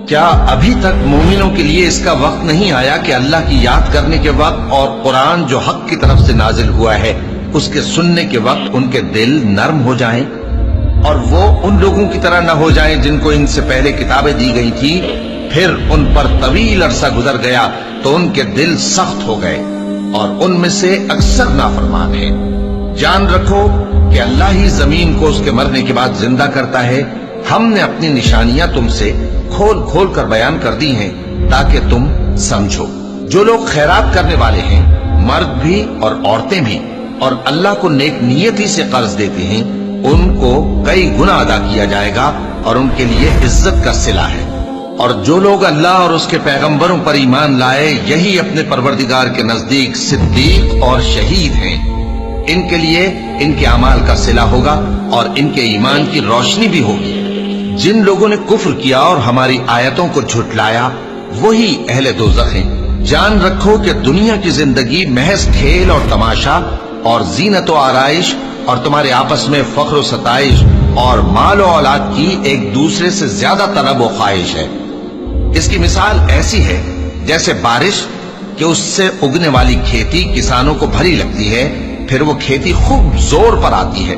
کیا ابھی تک مومنوں کے لیے اس کا وقت نہیں آیا کہ اللہ کی یاد کرنے کے وقت اور قرآن جو حق کی طرف سے نازل ہوا ہے اس کے سننے کے وقت ان کے دل نرم ہو جائیں اور وہ ان لوگوں کی طرح نہ ہو جائیں جن کو ان سے پہلے کتابیں دی گئی تھی، پھر ان پر طویل عرصہ گزر گیا تو ان کے دل سخت ہو گئے اور ان میں سے اکثر نافرمان ہیں۔ جان رکھو کہ اللہ ہی زمین کو اس کے مرنے کے بعد زندہ کرتا ہے۔ ہم نے اپنی نشانیاں تم سے کھول کھول کر بیان کر دی ہیں تاکہ تم سمجھو۔ جو لوگ خیرات کرنے والے ہیں، مرد بھی اور عورتیں بھی، اور اللہ کو نیک نیتی سے قرض دیتے ہیں، ان کو کئی گنا ادا کیا جائے گا اور ان کے لیے عزت کا صلہ ہے۔ اور جو لوگ اللہ اور اس کے پیغمبروں پر ایمان لائے، یہی اپنے پروردگار کے نزدیک صدیق اور شہید ہیں۔ ان کے لیے ان کے اعمال کا صلہ ہوگا اور ان کے ایمان کی روشنی بھی ہوگی۔ جن لوگوں نے کفر کیا اور ہماری آیتوں کو جھٹلایا وہی اہل دوزخ ہیں۔ جان رکھو کہ دنیا کی زندگی محض کھیل اور تماشا اور زینت و آرائش اور تمہارے آپس میں فخر و ستائش اور مال و اولاد کی ایک دوسرے سے زیادہ طلب و خواہش ہے۔ اس کی مثال ایسی ہے جیسے بارش کہ اس سے اگنے والی کھیتی کسانوں کو بھری لگتی ہے، پھر وہ کھیتی خوب زور پر آتی ہے،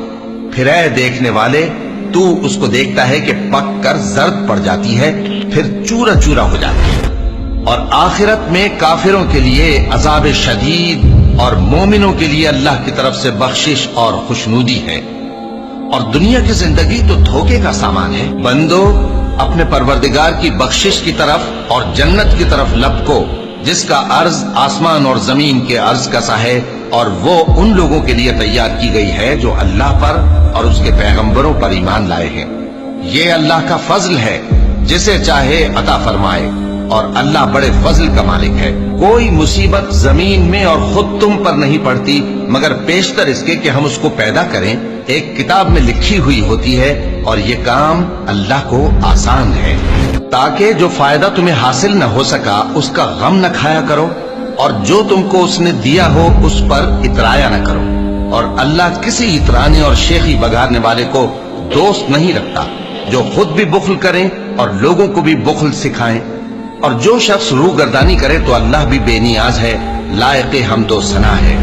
پھر اے دیکھنے والے تو اس کو دیکھتا ہے کہ پک کر زرد پڑ جاتی ہے، پھر چورا چورا ہو جاتی ہے۔ اور آخرت میں کافروں کے لیے عذاب شدید اور مومنوں کے لیے اللہ کی طرف سے بخشش اور خوشنودی ہے۔ اور دنیا کی زندگی تو دھوکے کا سامان ہے۔ بندو اپنے پروردگار کی بخشش کی طرف اور جنت کی طرف لپکو جس کا عرض آسمان اور زمین کے عرض کا سا ہے، اور وہ ان لوگوں کے لیے تیار کی گئی ہے جو اللہ پر اور اس کے پیغمبروں پر ایمان لائے ہیں۔ یہ اللہ کا فضل ہے، جسے چاہے عطا فرمائے، اور اللہ بڑے فضل کا مالک ہے۔ کوئی مصیبت زمین میں اور خود تم پر نہیں پڑتی مگر پیشتر اس کے کہ ہم اس کو پیدا کریں، ایک کتاب میں لکھی ہوئی ہوتی ہے، اور یہ کام اللہ کو آسان ہے۔ تاکہ جو فائدہ تمہیں حاصل نہ ہو سکا اس کا غم نہ کھایا کرو، اور جو تم کو اس نے دیا ہو اس پر اترایا نہ کرو۔ اور اللہ کسی اترانے اور شیخی بگارنے والے کو دوست نہیں رکھتا، جو خود بھی بخل کریں اور لوگوں کو بھی بخل سکھائیں۔ اور جو شخص روح گردانی کرے تو اللہ بھی بے نیاز ہے، لائق حمد و ثنا ہے۔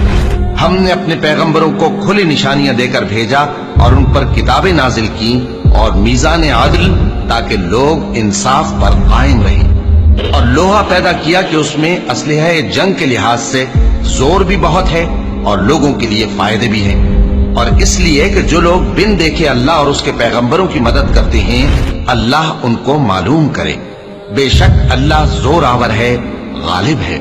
ہم نے اپنے پیغمبروں کو کھلی نشانیاں دے کر بھیجا اور ان پر کتابیں نازل کی اور میزان عدل، تاکہ لوگ انصاف پر قائم رہیں۔ اور لوہا پیدا کیا کہ اس میں اسلحہ جنگ کے لحاظ سے زور بھی بہت ہے اور لوگوں کے لیے فائدے بھی ہیں، اور اس لیے کہ جو لوگ بن دیکھے اللہ اور اس کے پیغمبروں کی مدد کرتے ہیں اللہ ان کو معلوم کرے۔ بے شک اللہ زور آور ہے، غالب ہے۔